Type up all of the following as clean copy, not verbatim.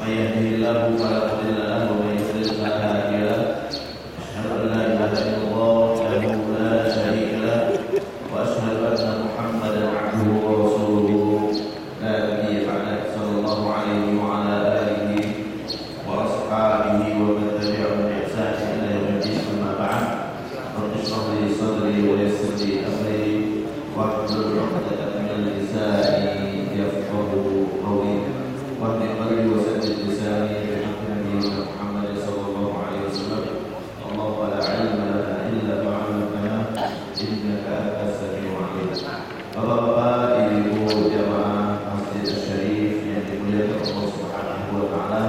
من يهده الله فلا مضل له ومن يضلل فلا هادي له أشهد أن لا إله إلا الله وحده لا شريك له وأشهد أن محمدا عبده ورسوله لا نبي بعده صلى الله عليه وعلى آله وأصحابه ومن تبعهم بإحسان إلى يوم الدين أما بعد رب اشرح لي صدري ويسر لي أمري واحلل عقدة من لساني يفقهوا قولي واهد قلبي وسدد لساني بحق نبينا محمد صلى الله عليه وسلم اللهم لا علم لنا إلا ما علمتنا إنك أنت السميع العليم. Bapak-bapak, ibu jamaah Masjid Asy-Syarif yang dimuliakan Allah Subhanahu wa taala.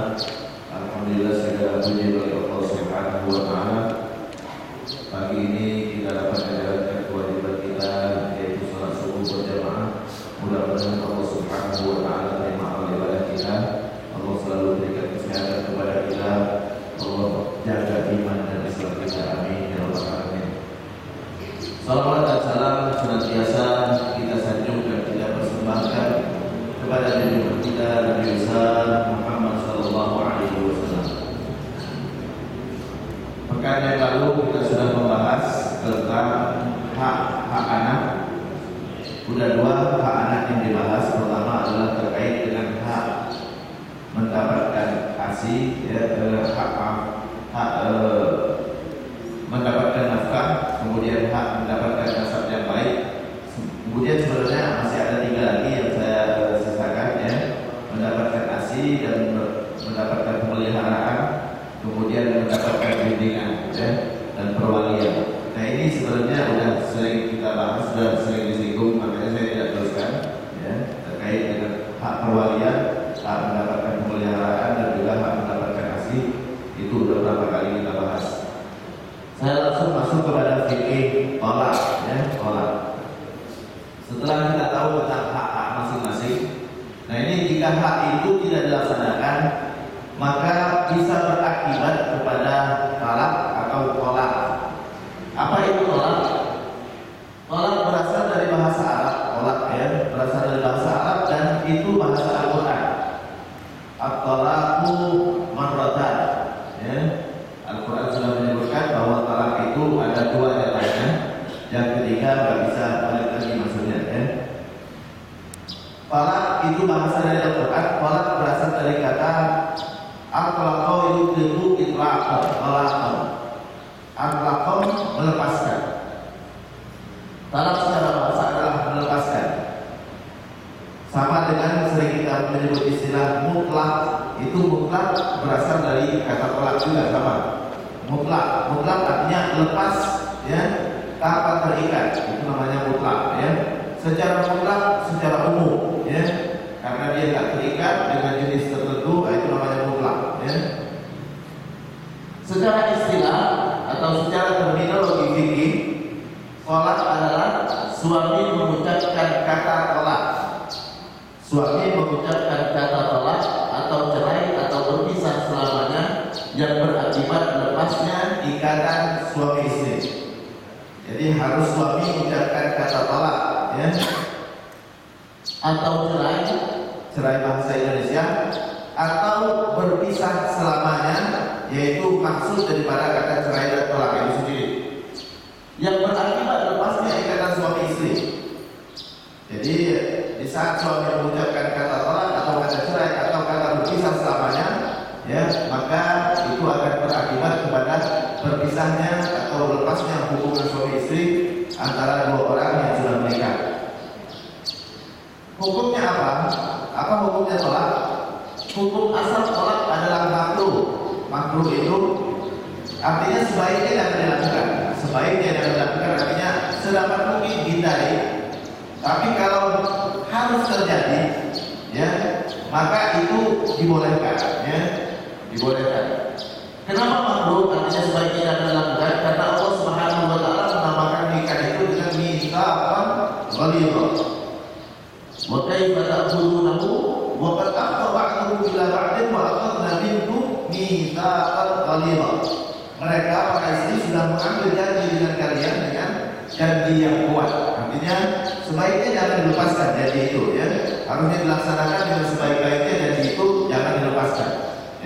Alhamdulillah segala puji bagi Allah Subhanahu wa taala. Pagi ini kita dapat menjalankan kewajiban kita yaitu salat subuh berjamaah. Mudah-mudahan Allah Subhanahu wa taala terima amal ibadah kita. Allah selalu berikan kesehatan kepada kita. Allah jaga iman dan Islam kita. Amin ya rabbal alamin. Salawat dan salam senantiasa kita sanjung dan kita persembahkan kepada junjungan kita Nabi besar Muhammad sallallahu alaihi wasallam. Pekan yang lalu kita sudah membahas tentang hak anak. Sudah dua hak anak yang dibahas. Pertama adalah terkait dengan hak mendapatkan ASI, mendapatkan nafkah, kemudian hak mendapatkan nasab yang baik. Kemudian sebenarnya masih ada tiga lagi yang saya sisakan, ya, mendapatkan ASI dan mendapatkan pemeliharaan, kemudian mendapatkan bimbingan, ya, dan perwalian. Nah ini sebenarnya sudah sering kita bahas, sudah sering disinggung, makanya saya tidak teruskan, ya, terkait dengan hak perwalian, hak mendapatkan pemeliharaan dan juga hak mendapatkan ASI. Itu sudah berapa kali kita bahas. Saya langsung masuk kepada fikih tolak, ya, tolak. Setelah kita tahu tentang hak-hak masing-masing, nah ini jika hak itu tidak dilaksanakan, maka bisa berakibat kepada talak atau tolak. Apa itu tolak? Tolak berasal dari bahasa Arab, tolak, ya, berasal dari bahasa Arab dan itu bahasa Al-Quran. At-talaqu marratan, ya. Al-Quran sudah menyebutkan bahwa talak itu ada dua nyatanya. Yang ketiga nggak bisa balik lagi maksudnya, ya. Talak itu bahasa dari Al-Quran. Talak berasal dari kata al-talaqo yudhibu itlaqan, talaqan. Al-talaqo melepaskan. Talak secara bahasa adalah melepaskan. Sama dengan sering kita menyebut istilah mutlak. Itu mutlak berasal dari kata talak juga, sama. Mutlak artinya lepas, ya, tanpa terikat, itu namanya mutlak, ya. Secara mutlak, secara umum, ya, karena dia tak terikat dengan jenis tertentu, itu namanya mutlak, ya. Secara istilah atau secara terminologi fikih, tolak adalah suami mengucapkan kata tolak. Suami mengucapkan kata tolak atau cerai atau berpisah selamanya yang berakibat lepasnya ikatan suami istri. Jadi harus suami mengucapkan kata tolak, ya, atau cerai bahasa Indonesia, atau berpisah selamanya, yaitu maksud daripada kata cerai dan tolak itu sendiri, yang berakibat lepasnya ikatan suami istri. Jadi di saat suami mengucapkan kata tolak atau kata cerai atau kata berpisah selamanya, ya, maka itu akan berakibat kepada berpisahnya atau lepasnya hubungan suami istri antara dua orang yang sudah menikah. Hukumnya apa? Apa hukumnya tolak? Hukum asal tolak adalah makruh. Makruh itu artinya sebaiknya jangan dilakukan. Sebaiknya jangan dilakukan artinya sedapat mungkin hindari. Tapi kalau harus terjadi, ya, maka itu dibolehkan, ya, dibolehkan. Kenapa makruh? Artinya sebaiknya jangan dilakukan karena Allah Subhanahu wa taala menamakan nikah itu dengan mitsaqan ghalidha. Wa kaifa ta'budunahu wa qad akhadha ba'dukum ila ba'din wa akhadna minkum mitsaqan ghalidha. Mereka para istri sudah mengambil janji dengan kalian dengan janji yang kuat. Artinya sebaiknya jangan dilepaskan janji itu, ya. Harusnya dilaksanakan dengan sebaik-baiknya janji itu, jangan dilepaskan.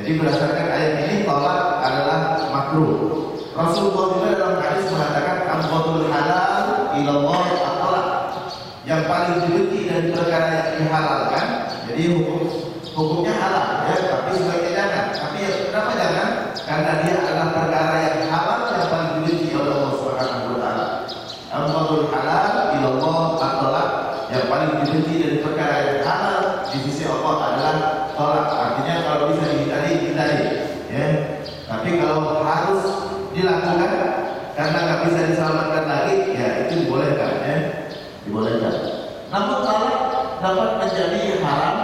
Jadi berdasarkan ayat ini tolak adalah makruh. Rasulullah juga dalam hadis mengatakan amqatul halal ilallah at-talaq. Yang paling dibenci dari perkara yang dihalalkan, jadi hukumnya halal ya, tapi sebaiknya jangan. Tapi ya, kenapa jangan? Karena dia adalah perkara yang halal yang paling dibenci oleh Allah Subhanahu wa taala. Amqatul halal ilallah at-talaq. Yang paling dibenci dari perkara yang halal di sisi Allah adalah tolak. Artinya kalau bisa dihindari, hindari ya. Tapi kalau harus dilakukan karena nggak bisa diselamatkan lagi, ya itu dibolehkan ya, dibolehkan. Namun talak dapat menjadi haram,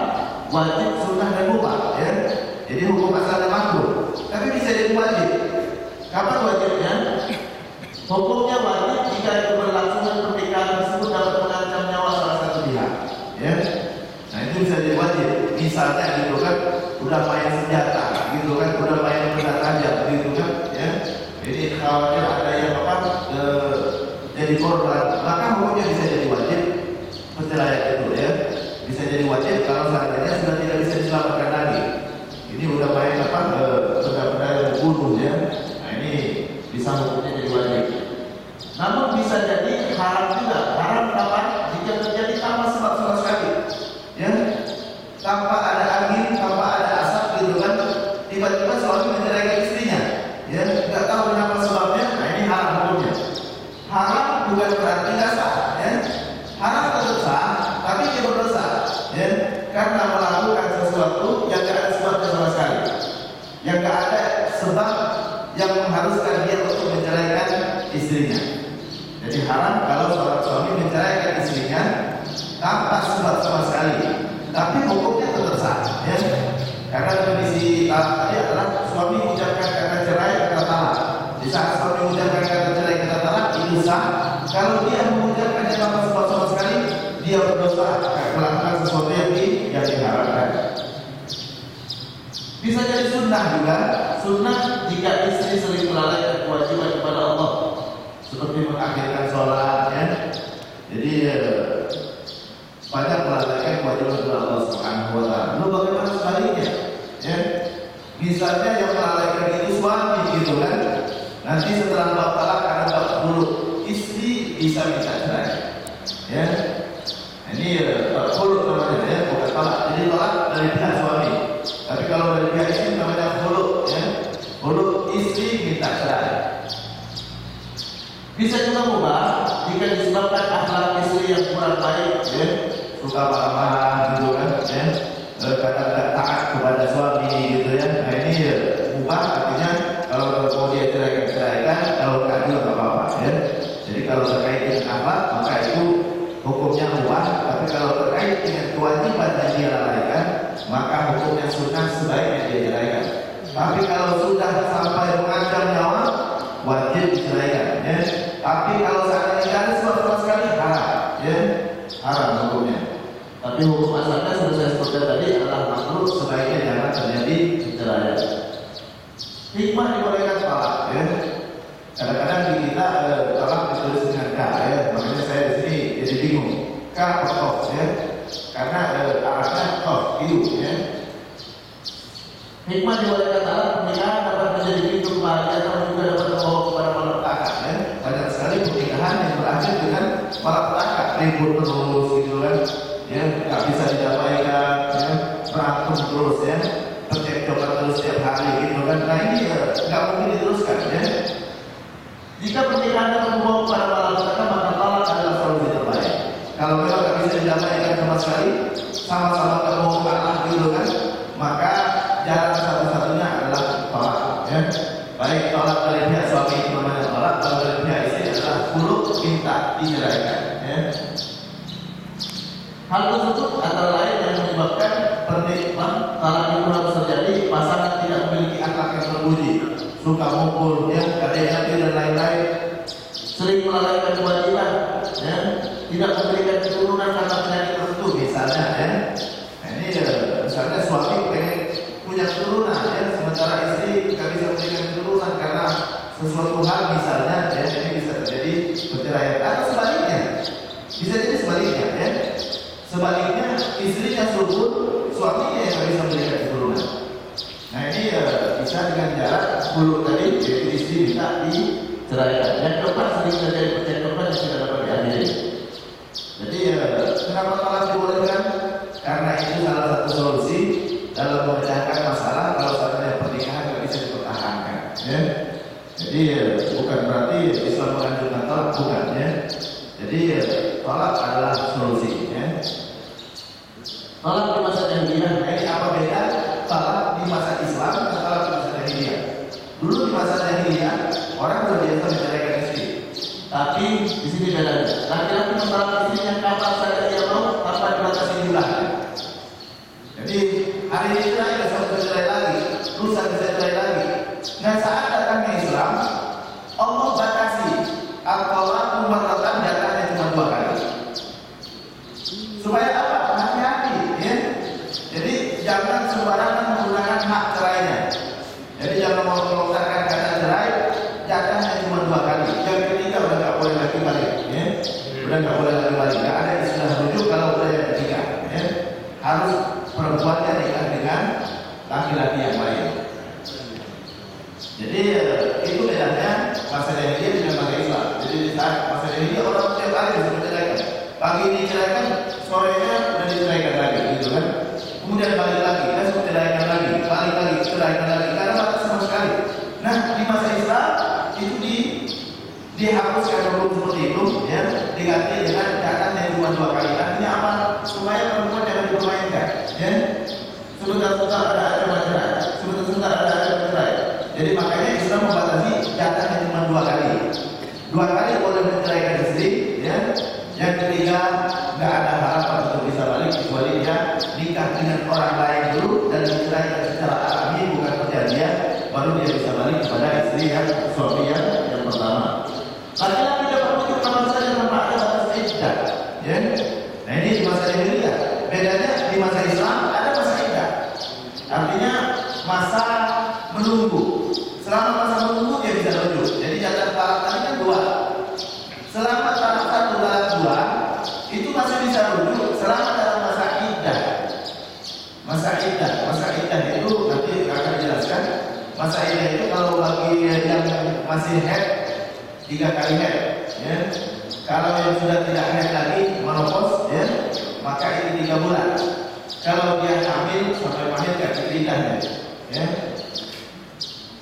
wajib, sunnah dan mubah ya. Jadi hukum asalnya makruh, tapi bisa jadi wajib. Kapan wajibnya? Hukumnya wajib jika keberlangsungan pernikahan tersebut dapat mengancam nyawa salah satu pihak ya. Nah itu bisa jadi wajib. Misalnya gitu kan, udah main senjata gitu kan, udah main benda tajam gitu kan ya. Jadi khawatir ada yang jadi korban, maka hukumnya bisa jadi wajib perceraian itu ya. Bisa jadi wajib kalau seandainya sudah tidak bisa diselamatkan lagi. Ini udah main benda-benda yang bunuh ya. Nah ini bisa hukumnya jadi wajib. Namun bisa jadi haram juga. Haram kapan? Jika terjadi tanpa sebab sama sekali ya. Tanpa ada angin, tanpa ada asap gitu kan, tiba-tiba suami menceraikan istrinya ya, nggak tahu kenapa sebabnya. Nah ini haram hukumnya. Haram bukan berarti nggak sah ya. Haram tetap sah, tapi dia berdosa ya, karena melakukan sesuatu yang nggak ada sebabnya sama sekali, yang nggak ada sebab yang mengharuskan dia untuk menceraikan istrinya. Jadi haram kalau seorang suami menceraikan istrinya tanpa sebab sama sekali, tapi hukumnya tetap sah ya. Karena kondisi tadi adalah suami mengucapkan kata cerai, kata talak. Di saat suami mengucapkan kata cerai, kata talak itu sah. Kalau dia mengucapkannya tanpa sebab sama sekali, dia berdosa melakukan sesuatu yang diharamkan. Bisa jadi sunnah juga. Sunnah jika istri sering melalaikan kewajiban kepada Allah, seperti mengakhirkan sholat ya. Jadi banyak melalaikan kewajiban kepada Allah Subhanahu wa taala. Lalu bagaimana sebaliknya? Ya. Misalnya yang melalaikan itu suami gitu kan. Nanti setelah bab talak ada bab dulu, istri bisa minta cerai. Ya. Ini bab khulu namanya ya, bukan talak. Jadi talak dari pihak suami. Tapi kalau dari pihak istri namanya khulu ya. Khulu istri minta cerai. Bisa juga mubah jika disebabkan akhlak istri yang kurang baik ya. Suka marah-marah gitu kan ya, kadang tidak taat kepada suami gitu ya. Nah ini ya, mubah artinya kalau mau dia ceraikan, kalau tidak juga nggak apa-apa ya. Jadi kalau terkait dengan akhlak maka itu hukumnya mubah. Tapi kalau terkait dengan kewajiban yang dia lalaikan, maka hukumnya sunnah sebaiknya dia ceraikan. Tapi kalau sudah sampai mengancam nyawa, wajib diceraikan ya. Tapi kalau seandainya ada sebab sama sekali haram ya, haram hukumnya. Tapi hukum asalnya sudah saya sebutkan tadi adalah makruh, sebaiknya jangan terjadi perceraian. Hikmah dibolehkan talak ya. Kadang-kadang di kita talak ditulis dengan K ya, makanya saya di sini jadi bingung. K atau kof ya, karena arahnya kof itu ya. Hikmah dibolehkan talak, pernikahan dapat menjadi pintu kebahagiaan atau juga dapat membawa kepada malapetaka ya. Banyak sekali pernikahan yang berakhir dengan malapetaka, ribut terus gitu kan. Ya, nggak bisa didamaikan, ya, berantem terus ya, percekcokan terus setiap hari gitu kan. Nah ini ya, nggak mungkin diteruskan ya. Jika pernikahan dapat membawa kepada malapetaka, maka talak adalah solusi terbaik. Kalau memang nggak bisa didamaikan sama sekali, sama-sama nggak mau kalah gitu kan, maka jalan satu-satunya adalah talak ya. Baik talak dari pihak suami itu namanya talak, kalau dari pihak istri adalah khulu, minta diceraikan ya. Hal tersebut antara lain yang menyebabkan pernikahan talak itu harus terjadi. Pasangan tidak memiliki akhlak yang terpuji, suka mukul, ya, kadang-kadang dan lain-lain, sering melalaikan kewajiban, ya, tidak memberikan keturunan karena penyakit tertentu, misalnya, ya. Nah, ini misalnya suami pengen punya keturunan, ya, sementara istri tidak bisa memberikan keturunan karena sesuatu hal, misalnya, ya, ini bisa terjadi perceraian. Atau sebaliknya, bisa jadi sebaliknya, ya. Sebaliknya istrinya subur, suaminya yang bisa memberikan keturunan. Nah ini bisa dengan jarak 10 tadi, yaitu istri minta diceraikan. Yang keempat sering terjadi perceraian yang tidak dapat diadili. Jadi kenapa talak dibolehkan? Karena itu salah satu solusi dalam memecahkan masalah kalau seandainya pernikahan tidak bisa dipertahankan. Ya. Jadi bukan berarti Islam menganjurkan talak, bukan ya. Jadi talak adalah solusi. Ya. Talak di masa jahiliyah, ini apa beda? Talak di masa Islam dan talak di masa jahiliyah. Dulu di masa jahiliyah orang berbiasa menceraikan istri. Tapi di sini bedanya. Laki-laki mentalak istrinya kapan saja dia mau, tanpa dibatasi jumlahnya. Jadi hari ini cerai, besok cerai lagi, lusa bisa cerai lagi. Nah saat datangnya Islam, Allah batasi al-talaq marratan, datangnya cuma 2 kali. Supaya apa? Hati-hati, ya. Jadi jangan sembarangan menggunakan hak cerainya. Jadi jangan mau melontarkan kata cerai, jatahnya cuma 2 kali. Yang ketiga udah nggak boleh lagi balik, ya. Udah nggak boleh lagi balik. Nggak ada istilah rujuk kalau udah yang ketiga, ya. Harus perempuannya nikah dengan laki-laki yang lain. Jadi itu bedanya masa jahiliyah dengan masa Islam. Jadi di saat masa jahiliyah orang setiap hari bisa menceraikan. Pagi ini ceraikan, sorenya udah diceraikan lagi, gitu kan? Kemudian balik lagi, besok ceraikan lagi, balik lagi, ceraikan lagi. Karena batas sama sekali. Nah di masa Islam itu dihapuskan hukum seperti itu, ya, diganti dengan catatan yang cuma 2 kali. Artinya apa? Supaya perempuan jangan dipermainkan, ya. Sebentar-sebentar ada acara cerai, sebentar-sebentar ada acara cerai. Jadi makanya Islam membatasi catatan yang cuma 2 kali. 2 kali boleh menceraikan istri, ya. Yang ketiga nggak ada harapan untuk bisa balik kecuali dia nikah dengan orang lain dulu dan diceraikan secara alami, bukan perjanjian, baru dia bisa balik kepada istri yang suami yang pertama. Laki-laki dapat menuju kapan saja tanpa ada batas iddah, ya. Nah ini di masa jahiliyah. Bedanya di masa Islam ada masa iddah. Artinya masa menunggu. Selama masa menunggu dia bisa rujuk. Jadi jatah talak tadi kan 2. Selama talak 1, talak 2 itu masih bisa rujuk selama dalam masa iddah. Masa iddah itu nanti akan dijelaskan. Masa iddah itu kalau bagi yang masih head 3 kali head, ya. Kalau yang sudah tidak head lagi, menopause, ya, maka itu 3 bulan. Kalau dia hamil sampai melahirkan iddahnya, ya.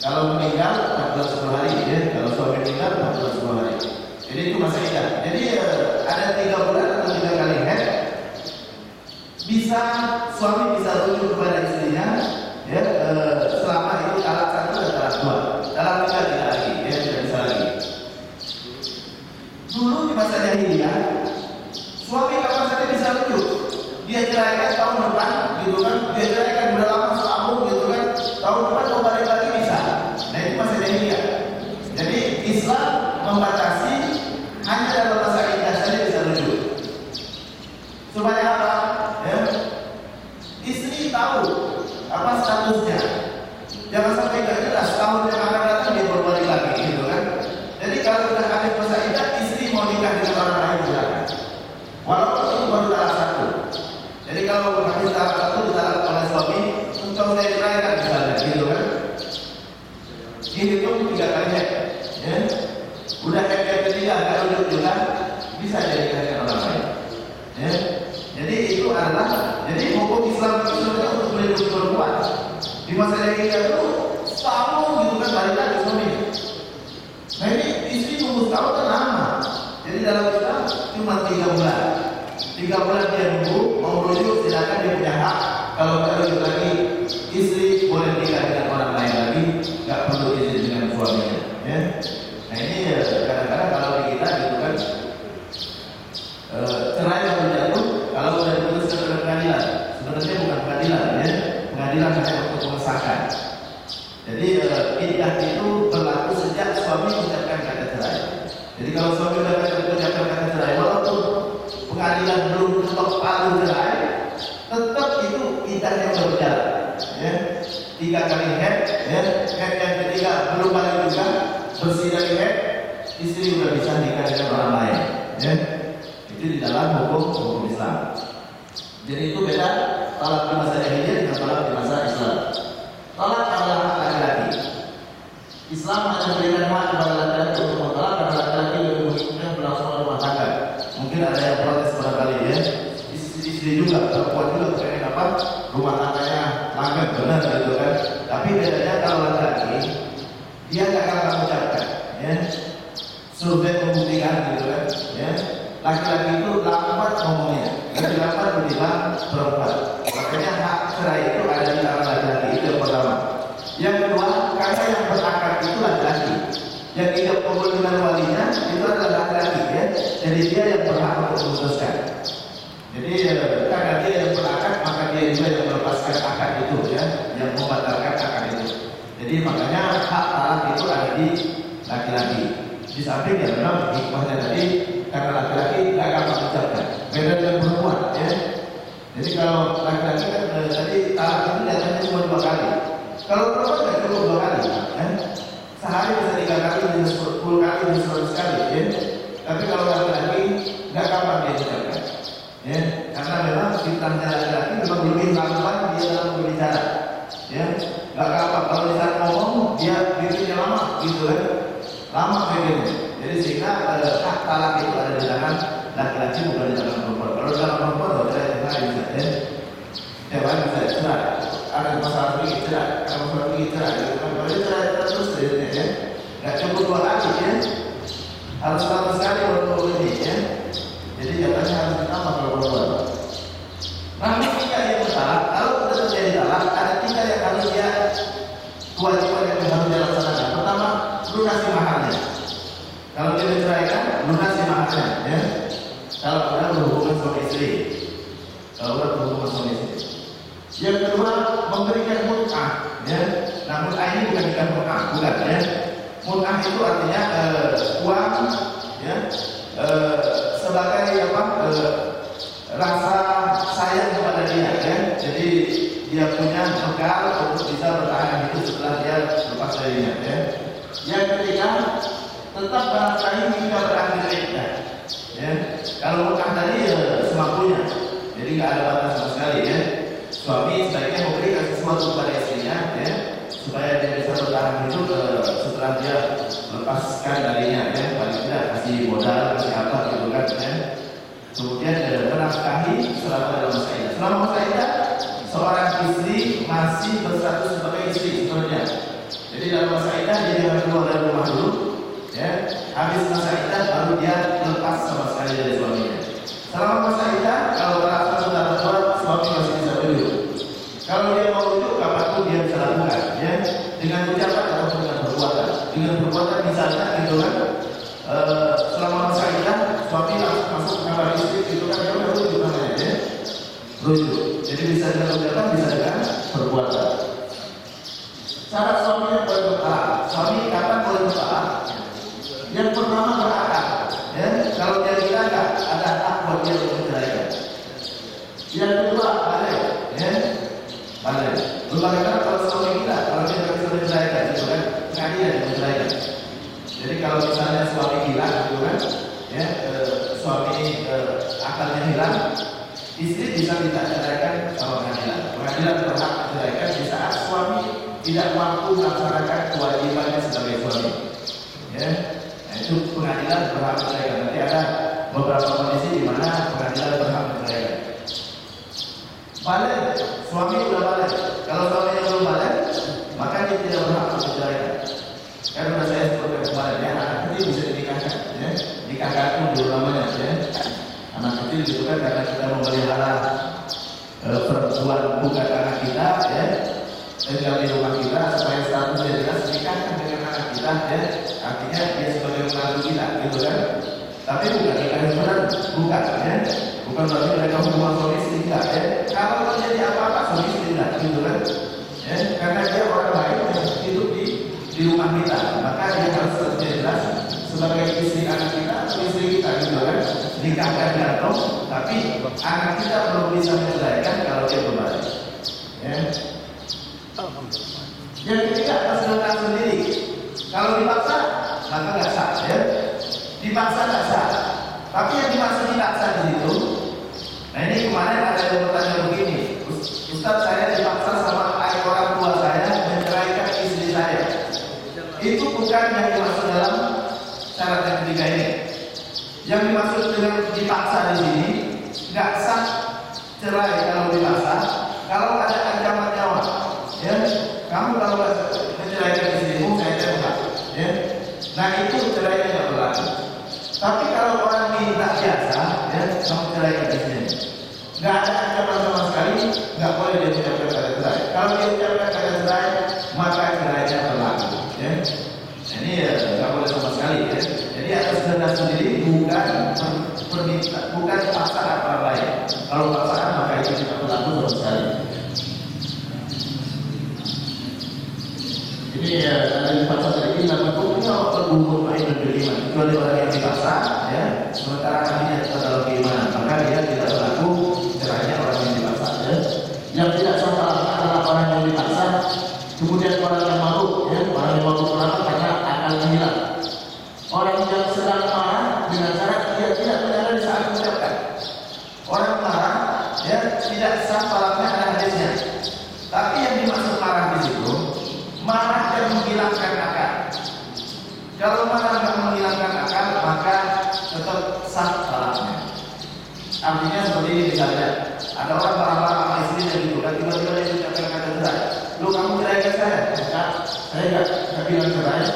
Kalau meninggal 14 hari, ya. Kalau suami meninggal 14 hari. Jadi itu masa iddah. Jadi ada 3 bulan atau 3 kali head. Bisa suami bisa rujuk kepada istrinya, ya, selama itu talak 1 dan talak 2. Talak 3 tidak lagi, ya, tidak bisa lagi. Dulu di masa jahiliyah, suami kapan saja bisa rujuk. Dia ceraikan tahun depan, gitu kan? Dia ceraikan udah lama setahun, gitu kan? Tahun depan mau balik lagi bisa. Nah itu masa jahiliyah. Jadi Islam membatasi hanya dalam masa iddah saja bisa rujuk. Supaya apa? Ya? Istri tahu apa statusnya. Jangan sampai nggak jelas tahun yang akan datang dia baru balik lagi, gitu kan? Jadi kalau sudah habis masa iddah, istri mau nikah dengan orang lain silakan. Walaupun itu baru talak 1. Jadi kalau habis talak 1 ditalak oleh suami, untuk saya ceraikan misalnya, gitu kan? Dihitung 3 kali head, ya. Udah head ketiga nggak rujuk juga, bisa jadi dengan orang lain, ya. Jadi itu adalah, jadi hukum Islam itu sebenarnya untuk melindungi perempuan. Di masa jahiliyah itu setahun, gitu kan, balik lagi suami. Nah ini istri tunggu setahun kan lama. Jadi dalam Islam cuma 3 bulan. 3 bulan dia nunggu, mau rujuk silakan, dia punya hak. Kalau nggak rujuk lagi, istri boleh nikah dengan orang lain lagi, nggak perlu izin dengan suaminya. Ya. Nah ini kadang-kadang kalau di kita gitu kan, cerai baru jatuh kalau sudah diputuskan oleh pengadilan. Sebenarnya bukan pengadilan, ya. Pengadilan hanya untuk mengesahkan. Jadi iddah itu berlaku sejak suami mengucapkan kata cerai. Jadi kalau suami sudah mengucapkan kata cerai, walaupun pengadilan belum ketok palu cerai, tetap itu iddahnya berjalan. Ya. 3 kali head, ya. Head yang ketiga belum balik juga, bersih dari head, istri sudah bisa nikah dengan orang lain. Ya. Itu di dalam hukum Islam. Jadi itu beda talak di masa jahiliyah dengan talak di masa Islam. Tolak adalah hak laki-laki. Islam hanya memberikan hak kepada laki-laki untuk mentolak karena laki-laki lebih mengikutnya berlangsung rumah tangga. Mungkin ada yang protes barangkali ya. Istri juga, perempuan juga pengen apa? Rumah tangganya langgeng benar gitu kan. Tapi bedanya kalau laki-laki dia nggak akan mengucapkan, ya. Survei membuktikan gitu kan, ya. Laki-laki itu lambat ngomongnya, lebih lambat ketimbang perempuan. Makanya hak cerai itu ada di tangan laki-laki, itu yang pertama. Yang kedua, karena yang berakad itu laki-laki, yang tidak kumpul dengan walinya itu adalah laki-laki, ya. Jadi dia yang berhak untuk memutuskan. Jadi karena dia yang berakad, maka dia juga yang melepaskan akad itu, ya, yang membatalkan akad itu. Jadi makanya hak talak itu ada di laki-laki. Di samping ya memang hikmahnya tadi karena laki-laki tidak akan mengucapkan. Beda dengan perempuan, ya. Jadi kalau laki-laki kan tadi talak itu datangnya cuma 2 kali. Kalau perempuan tidak cukup 2 kali, ya. Sehari bisa 3 kali, bisa 10 kali, bisa 100 kali, ya. Tapi kalau laki-laki nggak kapan dia ucapkan, ya. Karena memang fitrahnya laki-laki memang lebih lambat dia dalam berbicara, ya. Nggak kapan kalau dia ngomong dia bikinnya lama, gitu kan. Lama begini, jadi sehingga hak talak itu ada di tangan laki-laki bukan di tangan perempuan. Kalau di tangan perempuan, cerai bisa, ya. Ya kan bisa cerai. Ada masalah begini cerai, ada masalah begini cerai. Kalau dia cerai terus, ya. Nggak cukup 2 kali, ya. Harus 100 kali untuk ini, ya. Jadi jatahnya harus ditambah kalau perempuan. Namun jika dia bertalak, kalau sudah terjadi talak, ada 3 yang harus dia kewajiban yang harus dia laksanakan. Pertama, lunasi maharnya. Kalau dia diceraikan, lunasi maharnya, ya. Kalau sudah berhubungan suami istri, Yang kedua, memberikan mut'ah, ya. Nah, mut'ah ini bukan mut'ah, bukan, ya. Mut'ah itu artinya uang, ya, sebagai apa? Rasa sayang kepada dia, ya. Jadi dia punya bekal untuk bisa bertahan hidup setelah dia lepas darinya, ya. Yang ketiga, tetap menafkahi hingga berakhir iddah, ya. Kalau mut'ah tadi semampunya, jadi nggak ada batas sama sekali, ya. Suami sebaiknya memberikan sesuatu kepada istrinya, ya, supaya dia bisa bertahan hidup setelah dia lepaskan darinya, ya. Paling tidak kasih modal, kasih apa gitu kan, ya. Kemudian menafkahi selama dalam masa iddah. Selama masa iddah, seorang istri masih berstatus sebagai istri sebenarnya. Jadi dalam masa iddah dia jangan keluar dari rumah dulu, ya. Habis masa iddah baru dia lepas sama sekali dari suaminya. Selama masa iddah, kalau terasa sudah tua, suami masih bisa rujuk. Kalau dia mau rujuk, kapanpun dia bisa lakukan, ya. Dengan ucapan atau dengan perbuatan. Dengan perbuatan misalnya gitu kan, selama masa iddah suami langsung masuk ke kamar istri, itu kan dia udah rujuk namanya, ya. Rujuk. Jadi bisa dengan ucapan, bisa dengan perbuatan. Syarat suami yang boleh bertalak. Suami kapan boleh bertalak? Yang pertama berakad, ya. Kalau dia kira nggak ada hak buat dia untuk menceraikan. Yang kedua balik, ya. Balik. Bagaimana kalau suami kita, kalau dia nggak bisa menceraikan, itu kan pengadilan yang menceraikan. Jadi kalau misalnya suami hilang, gitu kan, ya, suami akalnya hilang, istri bisa minta ceraikan sama pengadilan. Pengadilan berhak menceraikan di saat suami tidak mampu melaksanakan kewajibannya sebagai suami, ya. Nah, itu pengadilan berhak menceraikan. Nanti ada beberapa kondisi di mana pengadilan berhak menceraikan. Balik, suami sudah balik. Kalau suaminya belum balik, maka dia tidak berhak menceraikan. Kan sudah saya sebutkan kemarin, ya, anak kecil bisa dinikahkan, ya. Nikahkan pun dulu namanya, ya. Anak kecil itu kan karena kita memelihara perempuan bukan anak kita, ya. Tinggal di rumah kita supaya statusnya jelas, nikahkan dengan anak kita, ya. Artinya dia sebagai menantu kita, gitu kan. Tapi bukan nikah benar, bukan, ya. Bukan berarti mereka hubungan suami istri, tidak, ya. Kalau terjadi apa-apa suami istri tidak, gitu kan, ya. Karena dia orang lain yang hidup di rumah kita, maka dia harus jelas sebagai istri anak kita atau istri kita, gitu kan. Nikahkan gantung, tapi anak kita belum bisa menceraikan kalau dia berbalik, ya. Yang ketiga, terselenggar sendiri. Kalau dipaksa, maka nggak sah, ya. Dipaksa nggak sah. Tapi yang dipaksa tidak sah di situ. Nah, ini kemarin ada yang bertanya begini, Ustaz, saya dipaksa sama orang tua saya dimaksud dengan dipaksa di sini nggak sah cerai kalau dipaksa. Kalau ada ancaman nyawa, ya, kamu kalau menceraikan istrimu, saya tembak, ya. Nah itu cerainya nggak berlaku. Tapi kalau orang minta biasa, ya, kamu ceraikan istrimu, nggak ada ancaman sama sekali, nggak boleh dia ucapkan kata cerai. Kalau dia ucapkan kata cerai, maka cerainya berlaku, ya. Ini ya nggak boleh sama sekali, ya. Jadi atas kehendak sendiri, bukan paksaan orang lain. Kalau paksaan maka itu tidak berlaku sama sekali. Ini ya dari pasal tadi nama hukumnya berhubung main dan beriman. Kecuali orang yang dipaksa, ya. Sementara kalinya tetap dalam keimanan, maka dia tidak berlaku cerainya orang yang dipaksa. Ya. Yang tidak sama adalah orang yang dipaksa, kemudian orang yang malu, ya. Orang yang malu kenapa? Karena akan hilang. Orang yang sedang marah dengan syarat dia tidak menyadari saat mengucapkan. Orang marah, ya, tidak sah talaknya ada hadisnya. Tapi yang dimaksud marah di situ, marah yang menghilangkan akal. Kalau marah yang menghilangkan akal, maka tetap sah talaknya. Artinya seperti ini misalnya, ada orang marah-marah sama istrinya gitu, dan tiba-tiba dia ucapkan kata cerai. Lu kamu ceraikan saya? Enggak, saya enggak bilang cerai.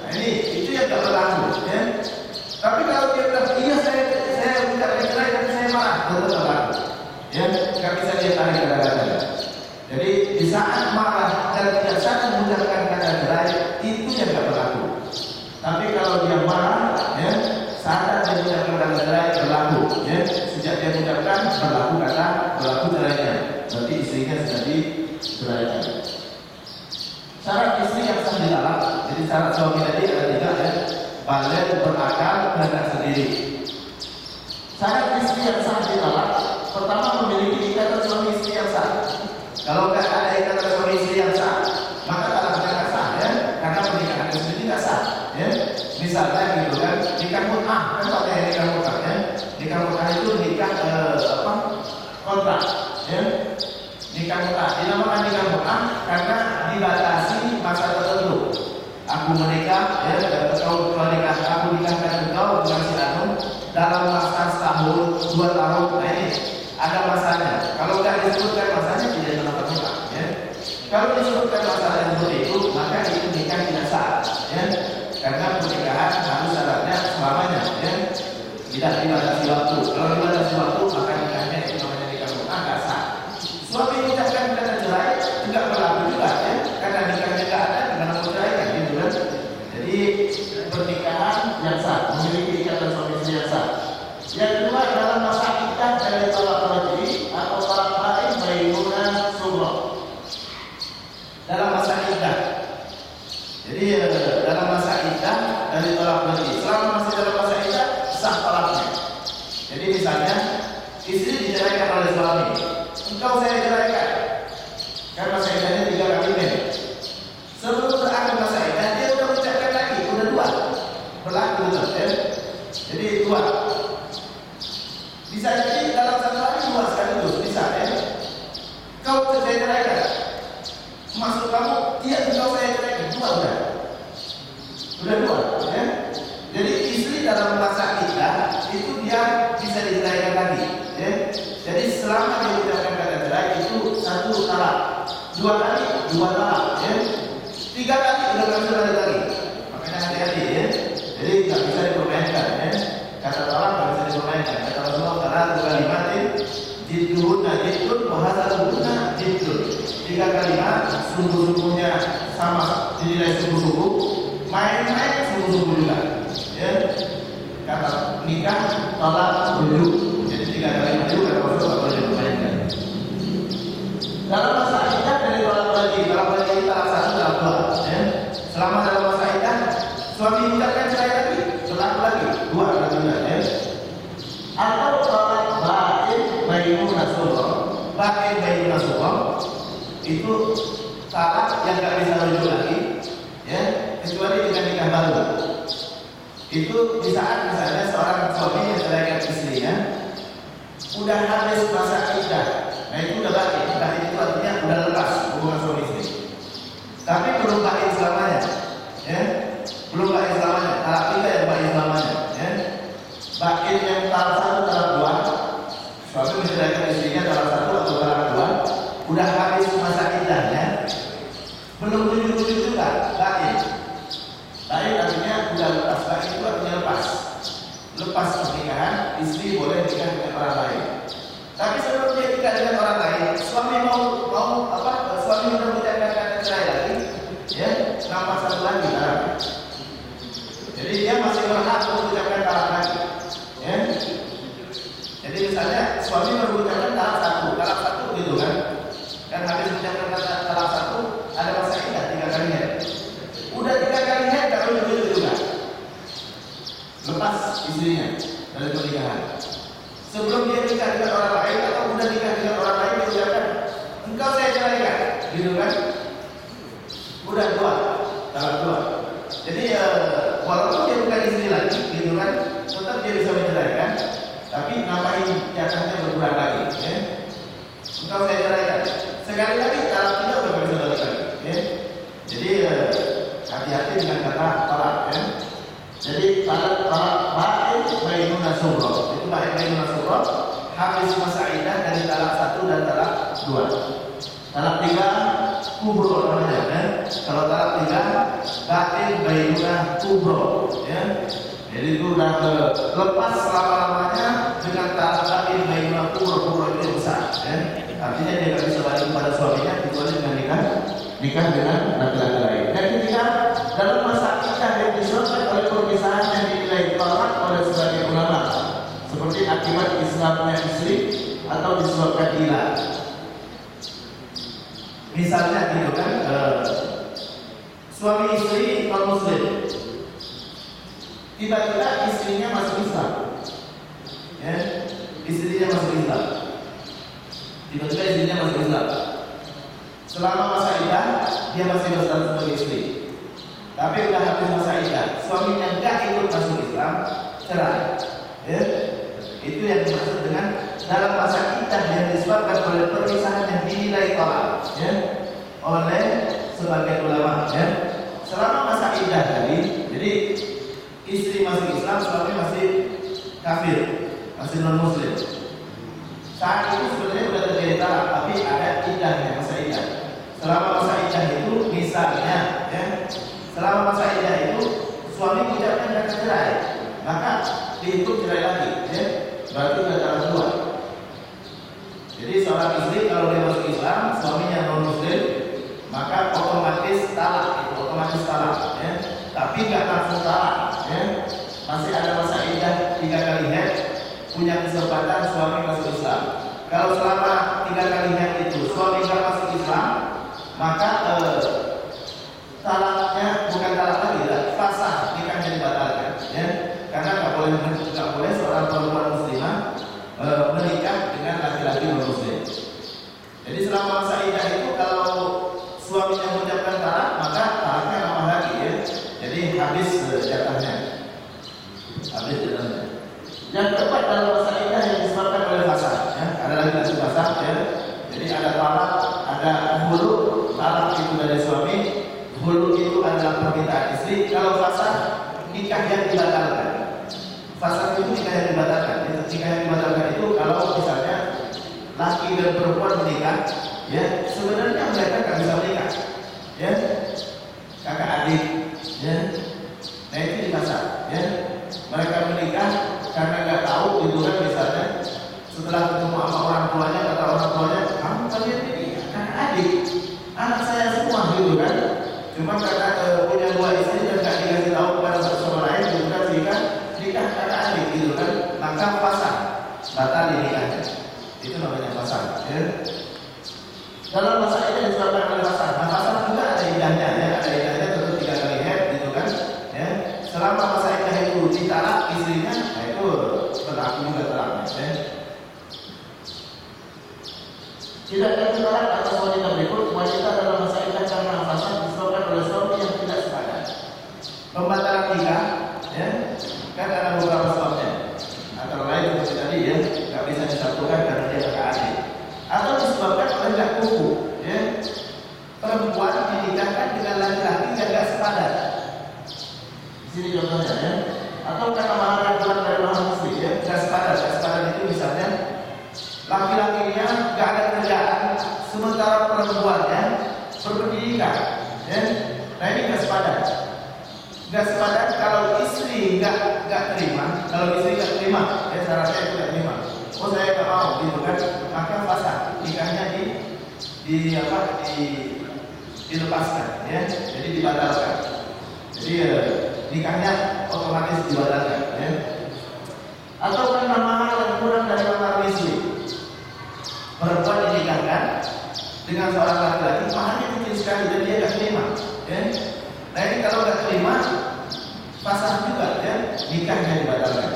Nah, ini itu yang tak berlaku, ya. Tapi kalau dia bilang iya saya ucapkan cerai tapi saya marah, tetap berlaku. Ya, nggak bisa dia tarik kata-katanya. Jadi di saat marah dan tidak sadar mengucapkan kata cerai itu yang tidak berlaku. Tapi kalau dia marah, ya, sadar dia mengucapkan kata cerai berlaku. Ya, sejak dia mengucapkan berlaku cerainya. Berarti istrinya sudah diceraikan. Syarat istri yang sah ditalak. Jadi syarat suami tadi ada tiga, ya. Balik, berakal, dan sendiri. Syarat istri yang sah ditalak. Pertama memiliki ikatan suami istri yang sah. Kalau tidak ada ikatan suami istri yang sah, maka talaknya tidak sah, ya. Karena pernikahan itu sendiri tidak sah, ya. Misalnya gitu kan, nikah mut'ah, kan pakai nikah mut'ah, ya. Nikah mut'ah itu nikah kontrak, ya. Nikah mut'ah dinamakan nikah mut'ah karena dibatasi masa tertentu. Aku menikah, ya, kau menikah, aku nikahkan engkau dengan si anu dalam masa setahun, 2 tahun, nah ini ada masanya. Kalau tidak disebutkan masanya tidak dinamakan nikah, ya. Kalau disebutkan masalah seperti itu, maka itu nikah tidak sah, ya. Karena pernikahan harus syaratnya selamanya, ya. Tidak dibatasi waktu. Kalau dibatasi waktu, maka nikahnya itu namanya nikah mut'ah, nggak sah. Suami mengucapkan kata cerai tidak berlaku juga, ya. Karena nikahnya tidak ada, dengan menceraikan, gitu kan. Jadi pernikahan yang sah, memiliki ikatan suami istri yang sah. Yang kedua dalam masa iddah dari talak raj'i atau talak bain bainunah sughra. Dalam masa iddah. Jadi dalam masa iddah dari talak raj'i, selama masih dalam masa iddah sah talaknya. Jadi misalnya istri diceraikan oleh suami, engkau saya ceraikan. Kan masa iddahnya 3 kali men. Sebelum berakhir masa iddah dia sudah mengucapkan lagi, udah 2 berlaku, ya. Jadi 2. Bisa jadi dalam satu hari 2 sekaligus, bisa, ya. Kau saya ceraikan, maksud kamu iya engkau saya ceraikan, 2 udah 2, ya. Jadi istri dalam masa iddah itu dia bisa diceraikan lagi, ya. Jadi selama dia ucapkan kata cerai itu 1 talak, 2 kali 2 talak, ya. 3 kali udah nggak bisa ada lagi. Makanya hati-hati, ya. Jadi nggak bisa dipermainkan, ya. Kata talak nggak bisa dipermainkan. Kata Rasulullah karena 2 kalimatin jidduhunna jiddun wa hasaduhunna jiddun. 3 kalimat sungguh-sungguhnya sama dinilai sungguh-sungguh, main-main sungguh-sungguh juga, ya. Kata nikah talak rujuk. Jadi 3 kalimat itu kata Rasulullah nggak boleh dipermainkan. Dalam masa iddah dari talak raj'i, talak raj'i talak 1 talak 2, ya. Selama dalam masa iddah suami ucapkan cerai lagi, berlaku lagi 2 kali, ya. Atau talak bain bainunah sughra. Bain bainunah sughra itu talak yang nggak bisa rujuk lagi, ya, kecuali dengan nikah baru. Itu di saat misalnya seorang suami yang ceraikan istrinya udah habis masa iddah. Nah itu udah baik. Iddah itu artinya udah lepas hubungan suami istri. Tapi belum baik selamanya, ya. Belum baik selamanya. Talak 3 yang baik selamanya, ya. Baik yang istri boleh nikah dengan orang lain. Tapi sebelum dia nikah dengan orang lain, suami suami sudah mengucapkan kata cerai lagi, ya, nampak satu lagi talak. Jadi dia masih berhak untuk mengucapkan talak lagi, ya. Jadi misalnya suami mengucapkan talak satu gitu kan, dan habis mengucapkan kata talak satu, ada masa indah 3 kali head. Udah 3 kali head, kalau begitu juga lepas istrinya dari pernikahan. Sebelum dia nikah dengan orang lain atau udah nikah dengan orang lain, dia ucapkan, engkau saya ceraikan, gitu kan? Udah talak 2. Jadi walaupun dia bukan istri lagi, gitu kan, tetap dia bisa menceraikan, tapi ngapain jatahnya berkurang lagi, ya? Engkau saya ceraikan. Sekali lagi talak 3 udah gak bisa balik lagi, ya? Jadi hati-hati dengan kata talak, ya? Jadi talak ba'in bainuna surah. Itu bainuna surah habis masa iddah dari talak 1 dan talak 2. Talak 3 kubro namanya, ya. Kalau talak 3 ba'in bainuna kubro, ya. Jadi itu udah lepas selama-lamanya dengan talak ba'in bainuna kubro itu besar, ya. Artinya dia tidak bisa balik kepada suaminya kecuali dengan nikah dengan laki-laki lain. Dan ketiga, dalam masa iddah yang disebabkan oleh perpisahan yang dinilai tolak oleh sebagian ulama, seperti akibat Islamnya istri atau disebabkan gila. Misalnya gitu kan, suami istri non muslim, tiba-tiba istrinya masuk Islam, ya, istrinya masuk Islam, tiba-tiba istrinya masuk Islam. Selama masa iddah dia masih berstatus sebagai istri. Tapi udah habis masa iddah, suaminya enggak ikut masuk Islam, cerai. Ya? Itu yang dimaksud dengan dalam masa iddah yang disebabkan oleh perpisahan yang dinilai tolak, ya, oleh sebagian ulama. Ya? Selama masa iddah tadi, jadi istri masuk Islam, suami masih kafir, masih non muslim. Saat itu sebenarnya sudah terjadi talak, tapi ada iddahnya, masa iddah. Selama masa iddah itu misalnya, ya, selama masa iddah itu suami mengucapkan kata cerai, maka dihitung cerai lagi, ya, berarti sudah talak 2. Jadi seorang istri kalau dia masuk Islam, suaminya non muslim, maka otomatis talak, ya. Tapi nggak langsung talak, ya. Masih ada masa iddah 3 kali head, punya kesempatan suami masuk Islam. Kalau selama 3 kali head itu suami nggak masuk Islam, maka talaknya bukan talak lagi, fasah, nikahnya dibatalkan, ya. Karena nggak boleh seorang perempuan muslimah menikah dengan laki-laki non muslim. Jadi selama masa iddah itu kalau suaminya mengucapkan talak, maka talaknya nambah lagi, ya. Jadi habis jatahnya. Yang keempat dalam masa iddah yang disebabkan oleh fasah, ya. Ada lagi fasah, ya. Jadi ada talak, ada hulu. Talak itu dari suami, hulu itu adalah permintaan istri. Kalau fasah, nikah yang dibatalkan. Fasah itu nikah yang dibatalkan. Nikah yang dibatalkan itu kalau misalnya laki dan perempuan menikah, ya, sebenarnya mereka nggak bisa menikah, ya, kakak adik, ya. Nah itu di fasah, ya. Mereka menikah karena nggak tahu, gitu kan, misalnya setelah ketemu sama orang tuanya, kata orang tuanya, kamu kalian ini kakak adik, anak saya semua, gitu kan. Cuma karena punya 2 istri dan nggak dikasih tahu kepada satu sama lain, gitu kan, sehingga nikah kakak adik, gitu kan, maka fasah, batal nikahnya. Itu namanya fasah, ya. Dalam masa ini disebabkan oleh fasah. Nah fasah juga ada iddahnya, ya. Ada iddahnya tentu 3 kali head, gitu kan, ya. Selama masa iddah itu ditalak istrinya, nah itu berlaku juga talaknya, ya. Tidak ada talak atas wanita berikut. Wanita dalam masa iddah karena fasad disebabkan oleh suami yang tidak sepadan. Pembatalan nikah, ya, kan ada beberapa sebabnya. Antara lain seperti tadi, ya, nggak bisa disatukan karena dia kakak adik, atau disebabkan oleh nggak kuku, ya. Perempuan dinikahkan dengan laki-laki yang nggak sepadan. Di sini contohnya, ya. Atau karena mahar kurang dari mahar muslim, ya, nggak sepadan. Nggak sepadan itu misalnya laki-lakinya nggak ada kerjaan, sementara perempuannya berpendidikan, ya. Nah ini nggak sepadan. Nggak sepadan kalau istri nggak terima, kalau istri nggak terima, ya syaratnya itu nggak terima. Oh saya nggak mau, gitu kan? Maka fasad nikahnya dilepaskan, ya. Jadi dibatalkan. Jadi nikahnya otomatis dibatalkan, ya. Atau karena mahar yang kurang dari mahar istri, perempuan dinikahkan dengan seorang laki-laki, maharnya kecil sekali dan dia nggak terima, ya. Nah ini kalau nggak terima, fasad juga, ya, nikahnya dibatalkan.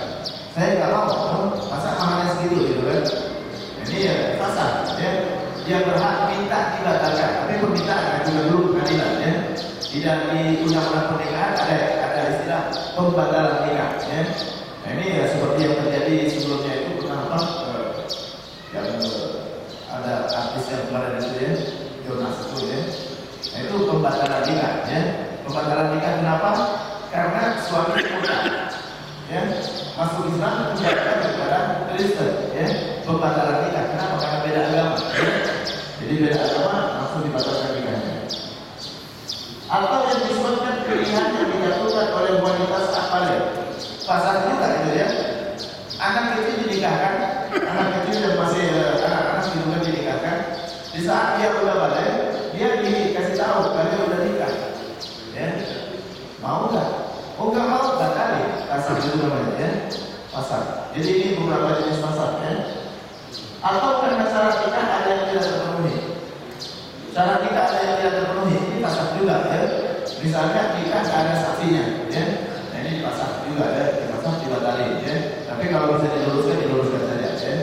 Saya nggak mau, masa maharnya segitu, gitu kan? Jadi ya fasad, ya. Dia berhak minta dibatalkan, tapi permintaan juga dulu pengadilan, ya. Tidak di undang-undang pernikahan ada istilah pembatalan nikah, ya. Nah ini ya seperti yang terjadi sebelumnya itu kenapa yang ada artis yang kemarin itu, ya, Jonas itu, ya. Nah itu pembatalan nikah, ya. Pembatalan nikah kenapa? Karena suami muda, ya, masuk Islam menjadikan kepada Kristen, ya. Pembatalan nikah kenapa? Karena beda agama, ya. Jadi beda agama langsung dibatalkan nikahnya. Atau yang disebutkan pilihan yang dijatuhkan oleh wanita saat balik, fasad juga itu, ya. Anak kecil dinikahkan, anak kecil yang masih anak-anak juga dinikahkan. Di saat dia udah balik, dia dikasih tahu kalau dia udah nikah, ya. Mau nggak? Oh nggak mau, batalin. Fasad itu namanya, ya. Fasad. Jadi ini beberapa jenis fasad, ya. Atau karena syarat nikah ada yang tidak terpenuhi. Syarat nikah ada yang tidak terpenuhi, ini fasad juga, ya. Misalnya nikah nggak ada saksinya, ya. Nah ini fasad juga, ya. Fasad dibatalin, ya. Tapi kalau bisa diluruskan saja, ya.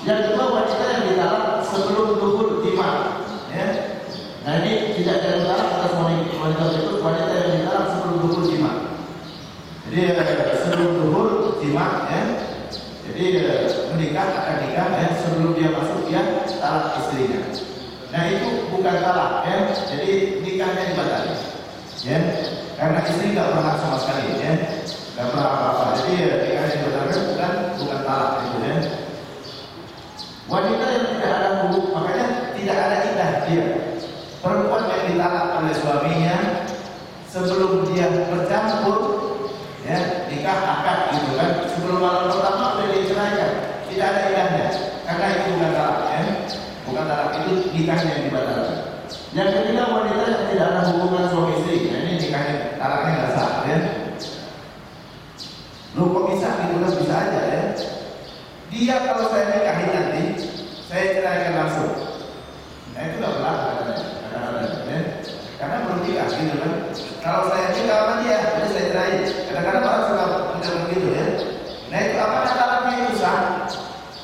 Yang kedua, wanita yang ditalak sebelum dukhul jima, ya. Nah ini tidak ada talak atas wanita itu, wanita yang ditalak sebelum dukhul jima. Jadi sebelum dukhul jima, ya. Jadi menikah akan nikah, ya, sebelum dia masuk dia talak istrinya. Nah itu bukan talak, ya. Jadi nikahnya dibatalkan, ya. Karena istri nggak berhak sama sekali, ya. Nggak berhak apa-apa. Jadi nikahnya dibatalkan bukan talak itu, ya. Wanita yang tidak ada hubung, makanya tidak ada iddah dia. Perempuan yang ditalak oleh suaminya sebelum dia bercampur, ya, nikah akad, gitu kan. Sebelum malam pertama sudah diceraikan, tidak ada idahnya, karena itu bukan talak, ya. Bukan talak, itu nikahnya yang dibatalkan. Yang ketiga, wanita yang tidak ada hubungan suami istri. Nah ini nikahnya, talaknya nggak sah, ya. Lu kok bisa? Gitu kan bisa aja, ya. Dia kalau saya nikahin nanti, saya ceraikan langsung. Nah itu nggak berlaku kadang-kadang, ya. Karena belum nikah, gitu kan. Kalau saya nikah sama dia, jadi saya cerai. Kadang-kadang orang suka bilang begitu, ya. Nah itu apakah talaknya itu sah?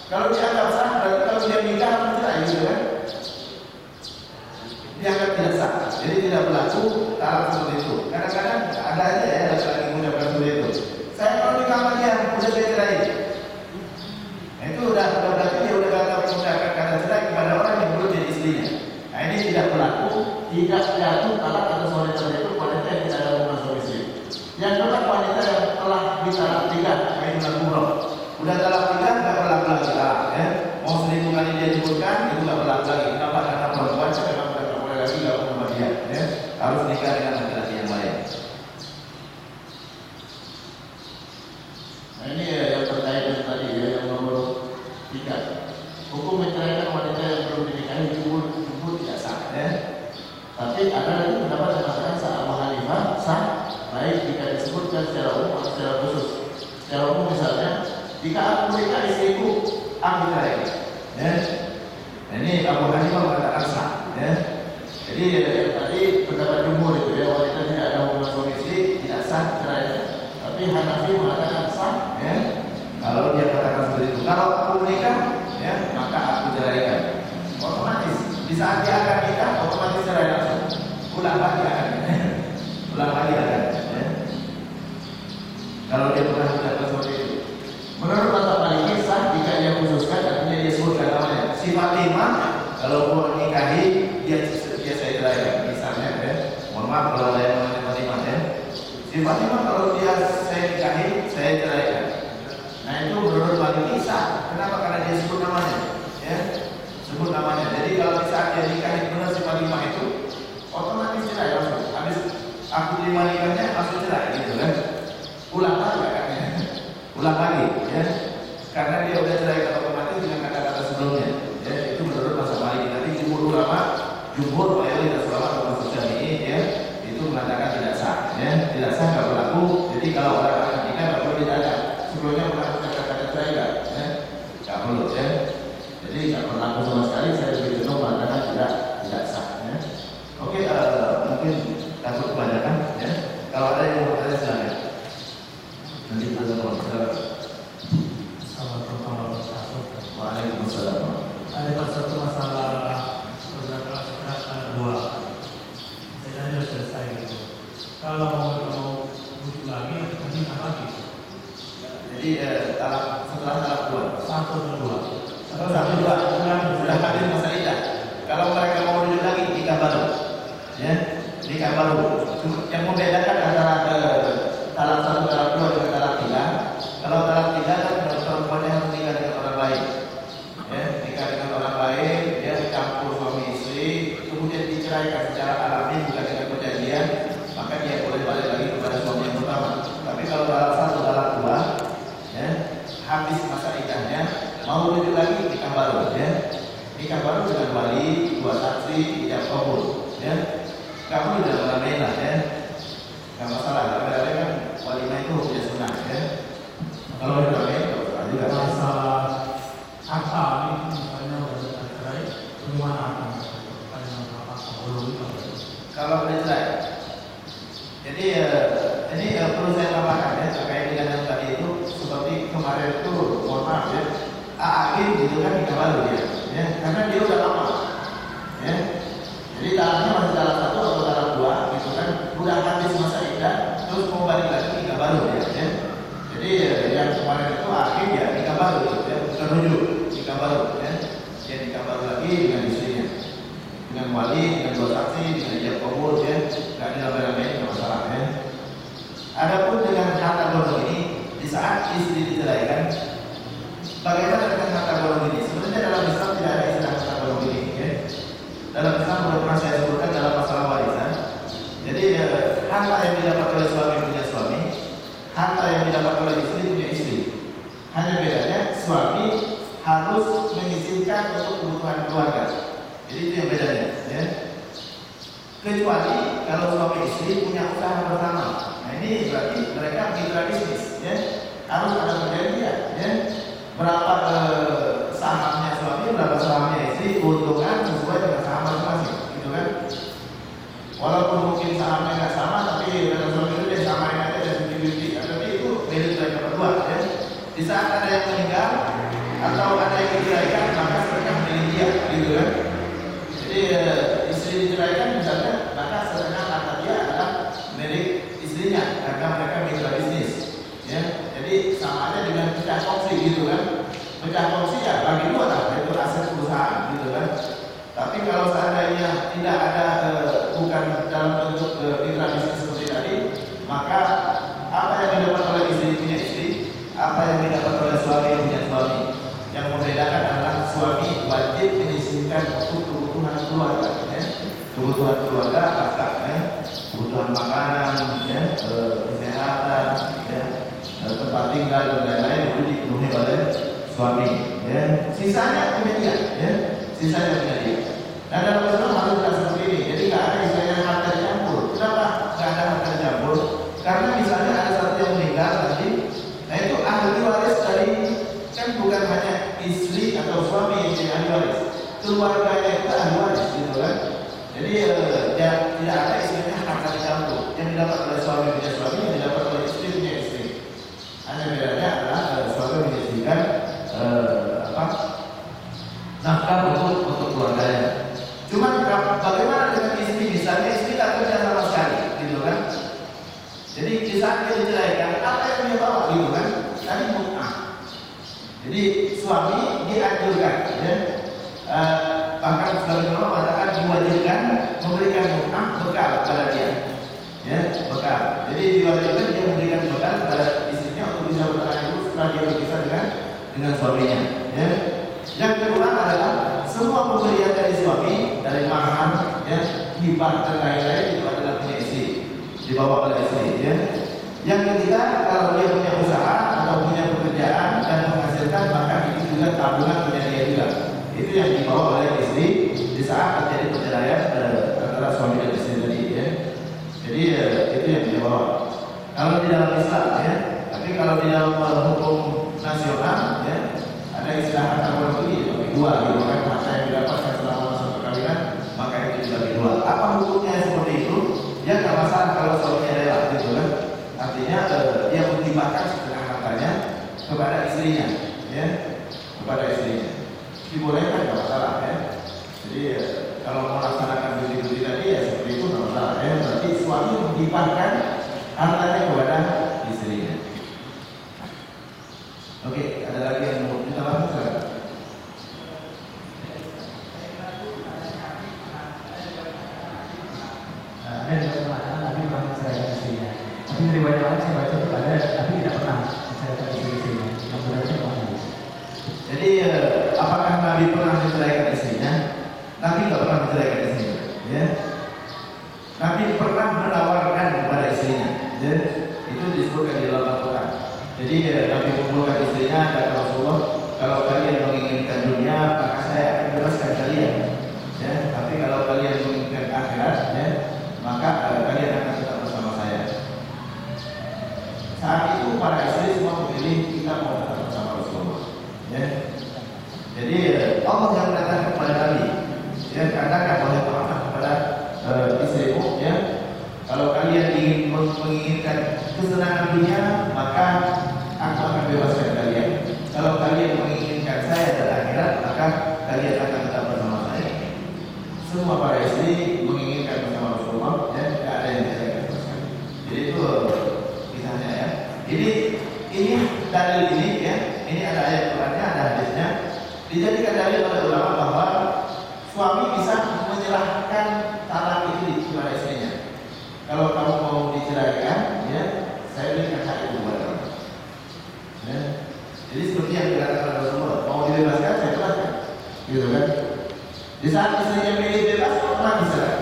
Kalau dianggap sah, berarti kalau dia nikah harus cerai, gitu kan. Dianggap tidak sah, jadi tidak berlaku talak seperti itu. Kadang-kadang ada aja, ya, laki-laki muda seperti itu. Saya kalau nikah sama dia, udah saya cerai. Nah itu udah berarti dia udah menggunakan kata cerai kepada orang yang belum jadi istrinya. Nah ini tidak berlaku, tidak jatuh talak atas wanita itu, wanita yang tidak ada hubungan suami istri. Yang kedua, wanita yang telah ditalak tiga, Ainunan Kubroh. Udah talak tiga, nggak berlaku lagi talak, ya. Mau 1000 kali dia sebutkan, itu nggak berlaku lagi. Kenapa? Karena perempuan memang tidak boleh lagi gabung sama dia, ya. Harus nikah dengan laki-laki yang lain. Nah ini yang terkait dengan tadi, ya, yang nomor 3. Hukum menceraikan wanita yang belum dinikahi jumhur tidak sah, ya. Tapi ada lagi pendapat yang mengatakan sah. Abu Hanifah sah, baik jika disebutkan secara umum atau secara khusus. Secara umum misalnya, jika aku menikah istriku, aku cerai, ya. Nah ini Abu Hanifah mengatakan sah, ya. Jadi tadi pendapat jumhur itu, ya, wanita tidak ada hubungan suami istri tidak sah cerai. Tapi Hanafi mengatakan sah, ya. Kalau dia katakan seperti itu, kalau aku menikah, ya, maka aku ceraikan. Otomatis di saat dia akan nikah, otomatis cerai langsung. Ulang lagi akan, ulang lagi akan, ya. Kalau dia pernah mendapat seperti itu. Menurut mazhab Maliki sah jika dia khususkan, artinya dia sebutkan namanya. Si Fatimah kalau mau nikahi dia saya ceraikan, misalnya, ya. Mohon maaf kalau ada yang namanya Fatimah, ya. Si Fatimah kalau dia saya nikahi, saya ceraikan. Nah itu menurut Maliki sah. Kenapa? Karena dia sebut namanya, ya. Sebut namanya. Jadi kalau di saat dia nikahi benar si Fatimah itu, otomatis cerai langsung. Habis aku terima sudah habis masa iddah. Kalau mereka mau rujuk lagi nikah baru, ya nikah baru. Yang membedakan antara talak satu, talak dua dengan talak tiga. Kalau talak tiga kan perempuannya harus nikah dengan orang lain, ya nikah dengan orang lain, dia campur suami istri, kemudian diceraikan secara alami bukan dengan perjanjian, maka dia boleh balik lagi kepada suami yang pertama. Tapi kalau talak satu, talak dua, ya habis masa iddahnya, mau rujuk lagi nikah baru, ya nikah baru dengan wali, dua saksi, ijab kabul, ya kamu tidak menamai lah, ya nggak masalah. Kadang-kadang kan walimah itu punya sunnah, ya kalau menamai juga masalah harta ini misalnya udah cerai, gimana kalau udah cerai. Jadi ini perlu saya tambahkan, ya terkait dengan yang tadi itu, seperti kemarin itu, mohon maaf ya, akhir gitu kan nikah baru ya, karena dia udah lama, ya. Jadi talaknya masih talak satu atau talak dua, gitu kan, udah habis masa iddah, terus mau balik lagi nikah baru ya. Jadi yang kemarin itu akhir ya nikah baru, ya, bukan rujuk, nikah baru, ya. Dia nikah baru lagi dengan istrinya, dengan wali, dengan dua saksi, dengan ijab kabul, ya, nggak dinamai-namain, nggak masalah, ya. Adapun dengan harta gondong ini, di saat istri diceraikan, bagaimana dengan harta golongan ini? Sebenarnya dalam Islam tidak ada istilah harta golongan ini, ya. Dalam Islam sudah pernah saya sebutkan dalam masalah warisan. Jadi harta yang didapat oleh suami punya suami, harta yang didapat oleh istri punya istri. Hanya bedanya suami harus mengizinkan untuk kebutuhan keluarga. Jadi itu yang bedanya, ya. Kecuali kalau suami istri punya usaha bersama. Nah ini berarti mereka mitra bisnis, ya. Harus ada perjanjian, ya. Berapa sahamnya suami, berapa sahamnya istri, keuntungan sesuai dengan saham masing-masing, gitu kan? Walaupun mungkin sahamnya nggak sama, tapi dengan suami itu dia samain aja dan 50-50. Tapi itu milik mereka berdua, ya. Di saat ada yang meninggal atau ada yang diceraikan, maka mereka milik dia, gitu kan? Jadi istri diceraikan misalnya, maka setengah harta dia adalah milik istrinya karena mereka mitra bisnis, ya. Jadi sama aja dengan pecah kongsi, gitu kan? Pecah kongsi ya bagi dua lah, itu aset perusahaan, gitu kan? Tapi kalau seandainya tidak ada bukan dalam bentuk mitra bisnis seperti tadi, maka apa yang didapat oleh istri punya istri, apa yang didapat oleh suami punya suami. Yang membedakan adalah suami wajib mengizinkan untuk kebutuhan keluarga, ya. Kebutuhan keluarga, ya. Kebutuhan makanan, ya, kesehatan, ya, tempat tinggal dan lain-lain itu dipenuhi oleh suami, ya. Sisanya punya dia, ya. Sisanya punya dia. Dan dalam Islam harus tidak seperti ini. Jadi nggak ada istilahnya harta dicampur. Kenapa nggak ada harta dicampur? Karena misalnya ada satu yang meninggal nanti, nah itu ahli waris dari, kan bukan hanya istri atau suami yang jadi ahli waris, keluarganya itu ahli waris, gitu kan? Jadi tidak ada istilahnya harta dicampur. Yang didapat oleh suami punya suami, yang didapat oleh istri punya istri. Hanya bedanya adalah suami mengizinkan nafkah untuk keluarganya. Cuman bagaimana dengan istri? Misalnya istri tak kerja sama sekali, gitu kan? Jadi di saat dia diceraikan, apa yang dia bawa, gitu kan? Tadi mut'ah. Jadi suami dianjurkan, ya. Bahkan sebagian ulama mengatakan diwajibkan memberikan mut'ah bekal kepada dia, ya, bekal. Jadi diwajibkan dia memberikan bekal kepada istrinya untuk bisa bertahan hidup setelah dia berpisah dengan suaminya, ya. Yang kedua adalah semua pemberian dari suami, dari mahar, ya, hibah dan lain-lain itu adalah punya istri, dibawa oleh istri, ya. Yang ketiga, kalau dia punya usaha atau punya pekerjaan dan menghasilkan, maka itu juga tabungan punya dia juga. Itu yang dibawa oleh istri di saat terjadi perceraian antara suami dan istri tadi, ya. Jadi itu yang dibawa. Kalau di dalam Islam, ya. Tapi kalau di dalam hukum nasional, ya, ada istilah harta golongan dibagi dua, gitu kan? Harta yang didapatkan selama masa perkawinan, maka itu dibagi dua. Apa hukumnya seperti itu? Ya nggak masalah kalau suaminya rela, gitu kan? Artinya dia menghibahkan setengah hartanya kepada istrinya, ya, kepada istrinya. Dibolehkan nggak masalah, ya. Jadi kalau mau laksanakan duty tadi ya seperti itu nggak masalah, ya. Berarti suami menghibahkan hartanya kepada istrinya. Oke, ada lagi yang mau ditambahkan? riwayat lain saya baca itu ada, tapi tidak pernah menceraikan istri-istrinya. Yang benarnya apa? Jadi apakah Nabi pernah menceraikan istrinya? Nabi tidak pernah menceraikan istrinya. Ya. Nabi pernah menawarkan kepada istrinya. Ya. Itu disebutkan di dalam Al-Quran. Jadi Nabi mengumpulkan istrinya dan Rasulullah, kalau kalian menginginkan dunia, maka saya akan bebaskan kalian. Ya. Tapi kalau kalian menginginkan akhirat, ya, maka kalian akan tetap bersama saya. Saat itu para istri semua memilih kita mau tetap bersama Rasulullah. Ya. Jadi Allah yang datang kepada Nabi, ya, katakan oleh Muhammad kepada istrimu, ya, kalau kalian ingin menginginkan kesenangan dunia, maka aku akan bebaskan kalian. Kalau kalian menginginkan saya dan akhirat, maka kalian akan tetap bersama saya. Semua para istri menginginkan bersama Rasulullah, ya, tidak ada yang tidak bebaskan. Jadi itu kisahnya, ya. Ini dalil ini, ya, ini ada ayat Qurannya, ada hadisnya. Dijadikan dalil oleh ulama bahwa suami bisa menyerahkan talak itu kepada istrinya. Kalau kamu mau diceraikan, ya, saya berikan hak itu kepada kamu. Ya. Jadi seperti yang dikatakan Rasulullah, mau dibebaskan, saya bebaskan, gitu kan? Di saat istrinya milih bebas, otomatis cerai.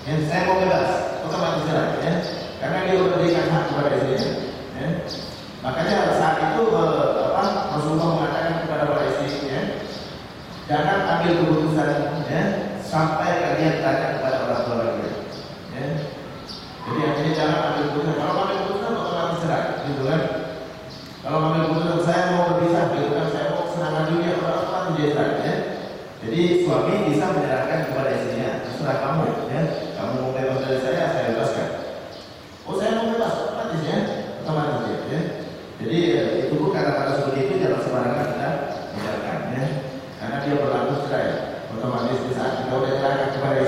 Ya, saya mau bebas, otomatis cerai, ya, karena dia sudah berikan hak kepada istrinya. Ya. Makanya saat itu Rasulullah mengatakan kepada para istri, ya, jangan ambil keputusan, ya, sampai kalian tanya kepada orang tua kalian. Ya. Jadi akhirnya jangan ambil keputusan. Kalau ambil keputusan otomatis cerai, gitu kan? Kalau ambil keputusan saya mau berpisah, gitu kan? Saya mau kesenangan dunia, otomatis dia cerai. Ya. Jadi suami bisa menyerahkan kepada istrinya, terserah kamu, ya. Kamu mau bebas dari saya bebaskan. Oh, saya mau bebas, otomatis, ya, otomatis, ya. Jadi itu pun kata-kata seperti itu jangan sembarangan kita biarkan, ya. Karena dia berlaku cerai. Otomatis di saat kita sudah ceraikan kepada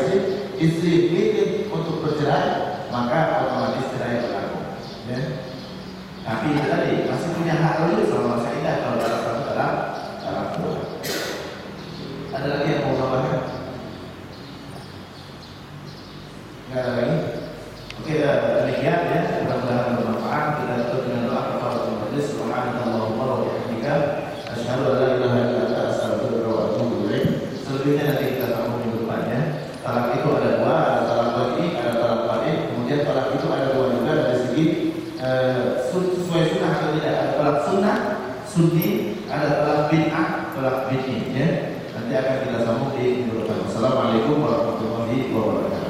istri pilih untuk bercerai, maka otomatis cerai berlaku. Ya. Tapi itu tadi masih punya hak dulu sama masa indah kalau dalam keluar. Ada lagi yang mau tambahkan? Nggak ada lagi? Oke, demikian, ya. Mudah-mudahan bermanfaat. Kita tutup dengan doa kepada majelis. Subhanallahumma wa bihamdika, asyhadu an la ilaha illa anta, astaghfiruka wa atubu ilaik. Selebihnya nanti kita sambung minggu depannya. Talak itu ada dua, ada talak wajib, ada talak wajib. Kemudian talak itu ada dua juga dari segi sesuai sunnah atau tidak. Ada talak sunnah, sunni, ada talak bid'ah, talak bid'i. Ya. Nanti akan kita sambung di minggu depan. Wassalamualaikum warahmatullahi wabarakatuh.